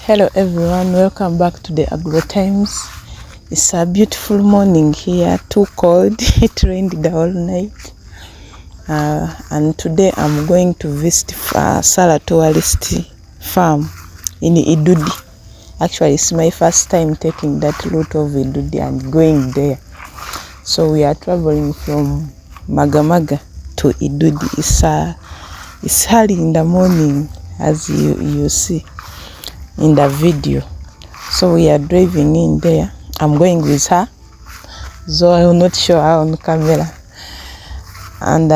Hello everyone, welcome back to the Agro Times. It's a beautiful morning here, too cold. It rained the whole night. And today I'm going to visit Sara Tourist Farm in Idudi. Actually, it's my first time taking that route of Idudi and going there. So we are traveling from Magamaga to Idudi. It's early in the morning, as you see in the video. So we are driving in there. I'm going with her, so I will not show her on camera. And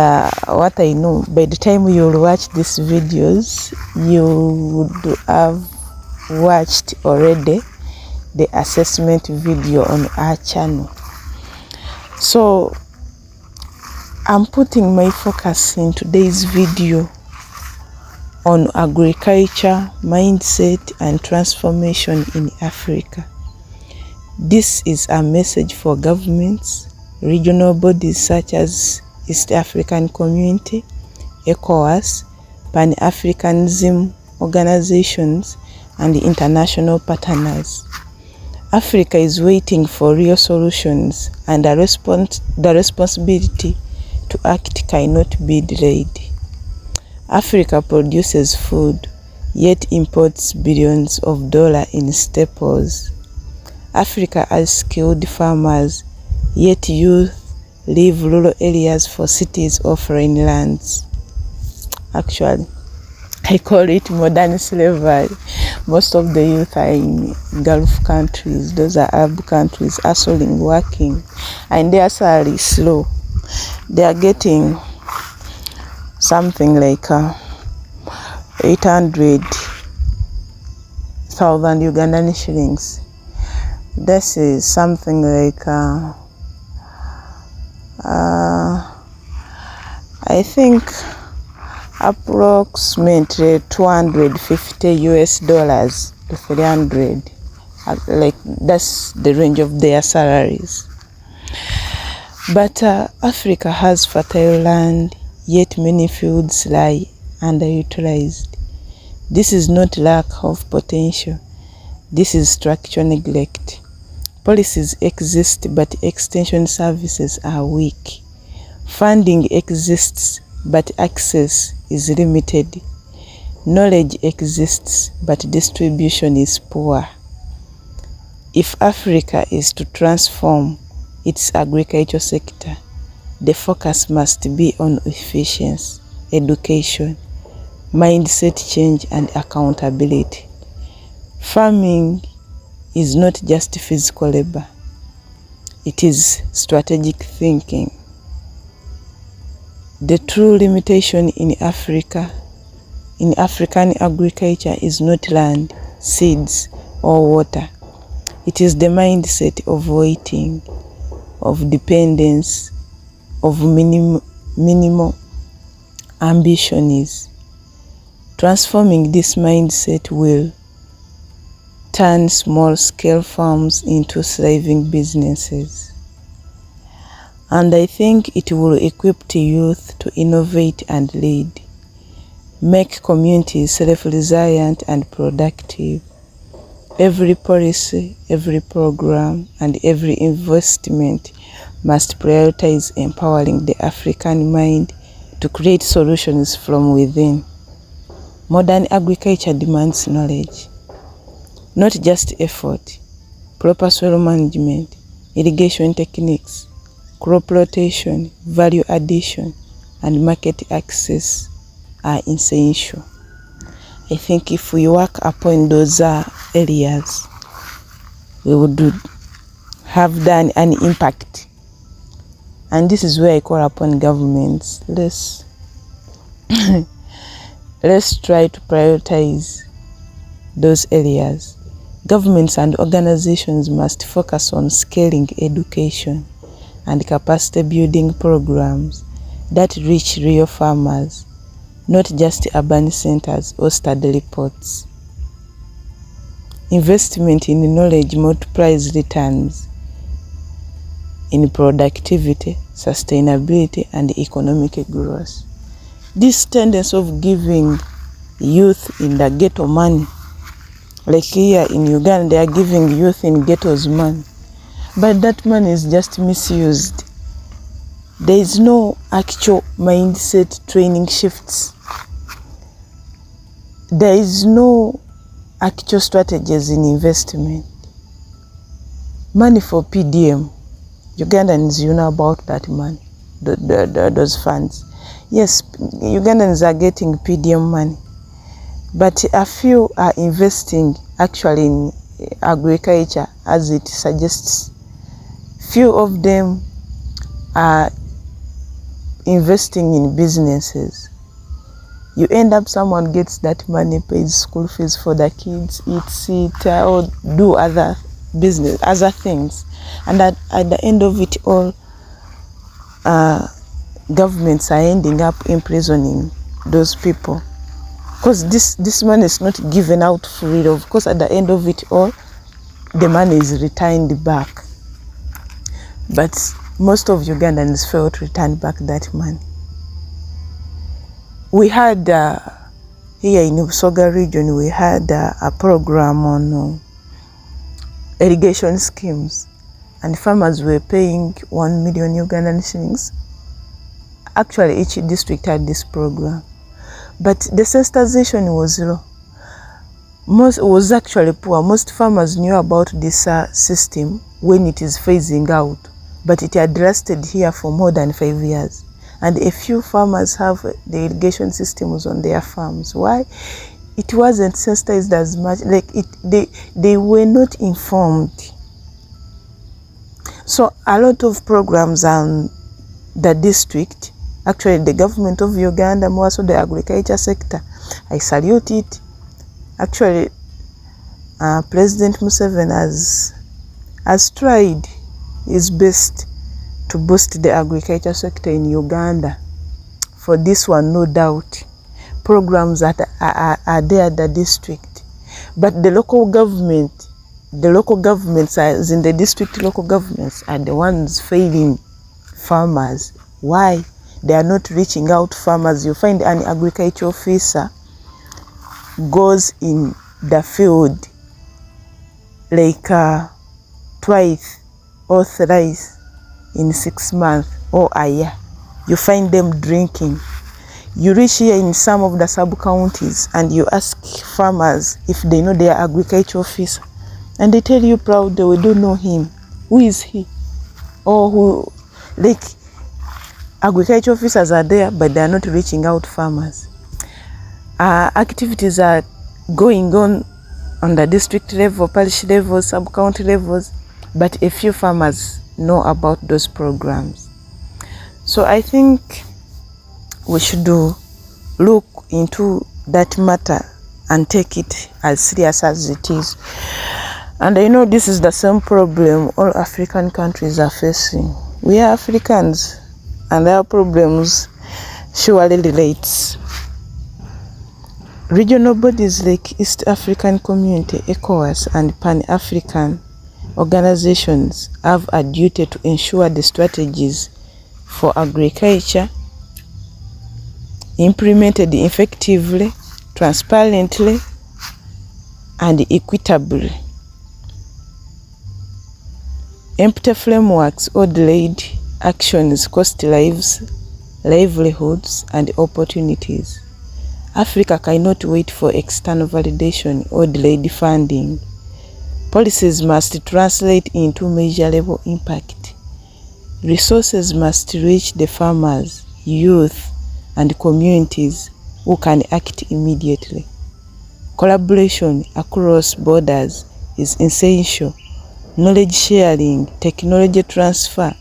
what I know, by the time you will watch these videos, you would have watched already the assessment video on our channel. So I'm putting my focus in today's video on agriculture, mindset, and transformation in Africa. This is a message for governments, regional bodies such as East African Community, ECOWAS, Pan-Africanism organizations, and international partners. Africa is waiting for real solutions, and the responsibility to act cannot be delayed. Africa produces food, yet imports billions of dollars in staples. Africa has skilled farmers, yet youth leave rural areas for cities offering lands. Actually, I call it modern slavery. Most of the youth are in Gulf countries, those are Arab countries, hustling, working, and their salary is slow. They are getting something like 800,000 Ugandan shillings. This is something like I think approximately 250 US dollars to 300. Like that's the range of their salaries. But Africa has fertile land, yet many fields lie underutilized. This is not lack of potential. This is structural neglect. Policies exist, but extension services are weak. Funding exists, but access is limited. Knowledge exists, but distribution is poor. If Africa is to transform its agriculture sector, the focus must be on efficiency, education, mindset change, and accountability. Farming is not just physical labor. It is strategic thinking. The true limitation in African agriculture is not land, seeds, or water. It is the mindset of waiting, of dependence, of minimal ambitions. Transforming this mindset will turn small-scale farms into thriving businesses. And I think it will equip the youth to innovate and lead, make communities self-resilient and productive. Every policy, every program, and every investment must prioritize empowering the African mind to create solutions from within. Modern agriculture demands knowledge, not just effort. Proper soil management, irrigation techniques, crop rotation, value addition, and market access are essential. I think if we work upon those areas, we would have done an impact. And this is where I call upon governments. Let's try to prioritize those areas. Governments and organizations must focus on scaling education and capacity building programs that reach real farmers, not just urban centers or study reports. Investment in knowledge multiplies returns in productivity, sustainability, and economic growth. This tendency of giving youth in the ghetto money Like here in Uganda, they are giving youth in ghettos money, but that money is just misused. There is no actual mindset training shifts. There is no actual strategies in investment. Money for PDM. Ugandans, you know about that money, those funds. Yes, Ugandans are getting PDM money, but a few are investing actually in agriculture, as it suggests. Few of them are investing in businesses. You end up, someone gets that money, pays school fees for the kids, eats it, or do other business, other things. And at the end of it all, governments are ending up imprisoning those people. Because this money is not given out free. Of course, at the end of it all, the money is returned back. But most of Ugandans fail to return back that money. We had, here in Busoga region, we had a program on irrigation schemes, and farmers were paying 1 million Ugandan shillings. Actually, each district had this program, but the sensitization was low. It was actually poor. Most farmers knew about this system when it is phasing out, but it had lasted here for more than 5 years. And a few farmers have the irrigation systems on their farms. Why? It wasn't sensitized as much. Like they were not informed. So a lot of programs on the district, actually the government of Uganda, more so the agriculture sector, I salute it. Actually, President Museveni has tried his best to boost the agriculture sector in Uganda. For this one, no doubt, programs that are there at the district. But the local governments, as in the district local governments, are the ones failing farmers. Why? They are not reaching out farmers. You find an agriculture officer goes in the field like twice or thrice in 6 months or a year. You find them drinking. You reach here in some of the sub-counties and you ask farmers if they know their agriculture officer, and they tell you proudly, we don't know him. Who is he? Or who? Like, agriculture officers are there, but they are not reaching out farmers. Activities are going on the district level, parish level, sub-county levels, but a few farmers know about those programs. So I think we should look into that matter and take it as serious as it is. And I know this is the same problem all African countries are facing. We are Africans, and our problems surely relates. Regional bodies like East African Community, ECOWAS, and Pan-African organizations have a duty to ensure the strategies for agriculture implemented effectively, transparently, and equitably. Empty frameworks or delayed actions cost lives, livelihoods, and opportunities. Africa cannot wait for external validation or delayed funding. Policies must translate into measurable impact. Resources must reach the farmers, youth, and communities who can act immediately. Collaboration across borders is essential. Knowledge sharing, technology transfer,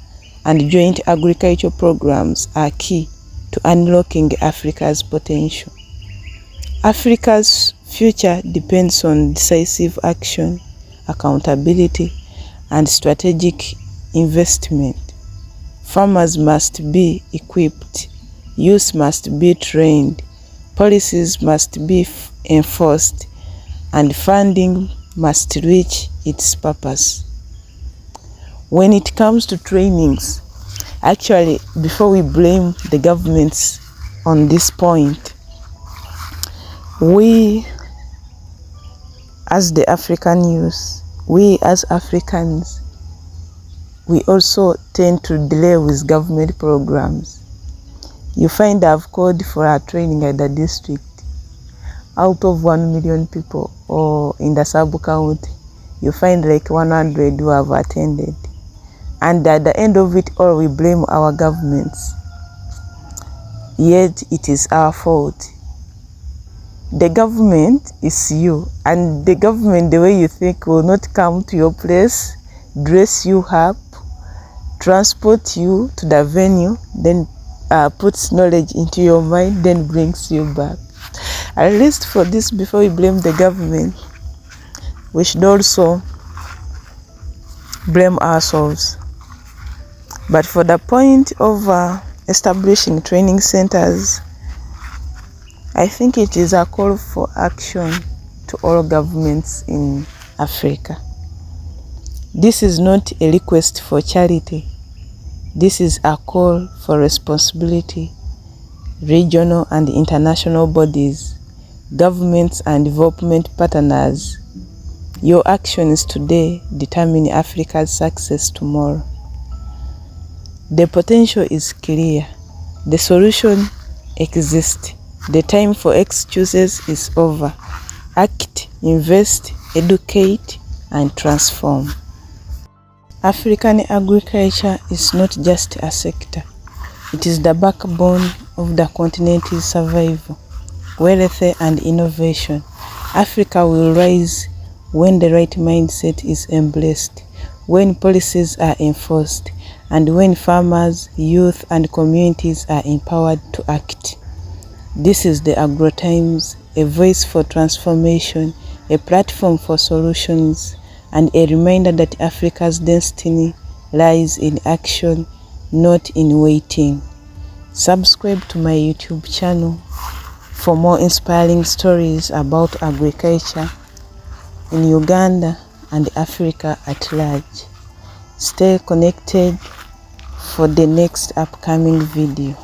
and joint agriculture programs are key to unlocking Africa's potential. Africa's future depends on decisive action, accountability, and strategic investment. Farmers must be equipped, youth must be trained, policies must be enforced, and funding must reach its purpose. When it comes to trainings, actually, before we blame the governments on this point, we as the African youth, we as Africans, we also tend to delay with government programs. You find I've called for a training at the district. Out of 1 million people, or in the sub-county, you find like 100 who have attended. And at the end of it all, we blame our governments. Yet it is our fault. The government is you, and the government, the way you think, will not come to your place, dress you up, transport you to the venue, then puts knowledge into your mind, then brings you back. At least for this, before we blame the government, we should also blame ourselves. But for the point of establishing training centers, I think it is a call for action to all governments in Africa. This is not a request for charity. This is a call for responsibility. Regional and international bodies, governments and development partners, your actions today determine Africa's success tomorrow. The potential is clear. The solution exists. The time for excuses is over. Act, invest, educate, and transform. African agriculture is not just a sector. It is the backbone of the continent's survival, wealth, and innovation. Africa will rise when the right mindset is embraced, when policies are enforced, and when farmers, youth, and communities are empowered to act. This is the Agro Times, a voice for transformation, a platform for solutions, and a reminder that Africa's destiny lies in action, not in waiting. Subscribe to my YouTube channel for more inspiring stories about agriculture in Uganda and Africa at large. Stay connected for the next upcoming video.